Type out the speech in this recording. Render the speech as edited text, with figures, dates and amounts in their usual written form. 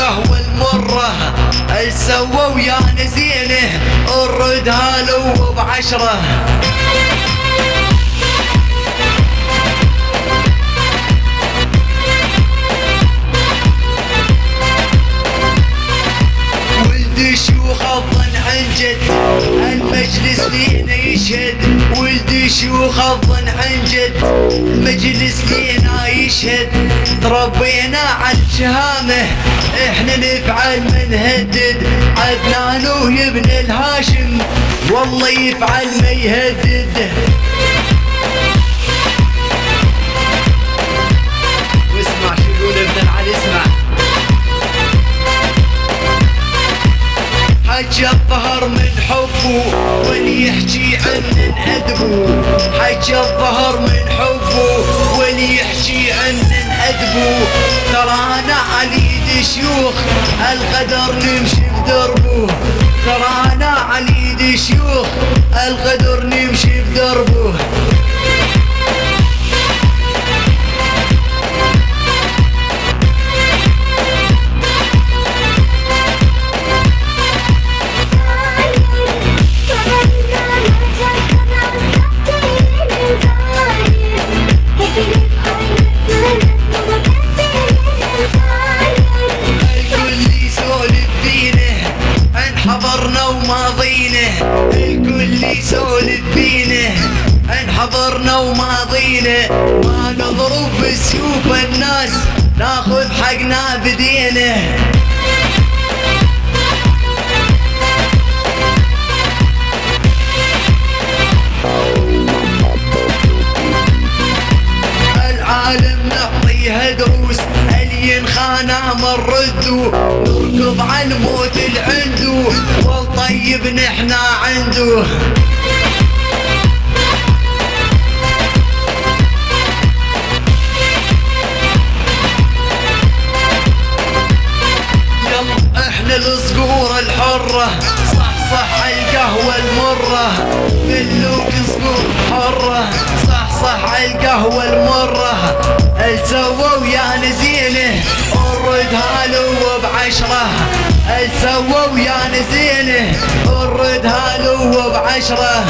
القهوة المرة السوا ويا نزينه الردها لو بعشرة. ولد شيوخ الظن عن جد المجلس لينا يشهد، ولد شيوخ الظن عن جد المجلس لينا يشهد. تربينا على الشهامة احنا نفعل ما نهدد، عدنان وهي ابن الهاشم والله يفعل ما يهدد. واسمع شو يقول ابن العلي، اسمع. حج الظهر من حبه واللي يحكي عن أدبه، حج الظهر من حبه واللي يحكي عن أدبه. ترانا على يد شيوخ القدر نمشي بدربه، ترانا على يد شيوخ القدر نمشي بدربه. حضرنا وماضينا الكل يسولف بينا، ان حضرنا وماضينا ما نضرب بسيوف الناس ناخذ حقنا بدينا. العالم نعطيها دروس اللي ينخانا منردو، نركض على الموت العندو والطيب نحنا عنده. يلا احنا الصقور الحرة صح صح القهوة المرة، ملوك صقور حرة صح صح القهوة المرة. السوا ويا نزينه الردها لو بعشرة، السوا ويا نزينه الردها لو بعشرة.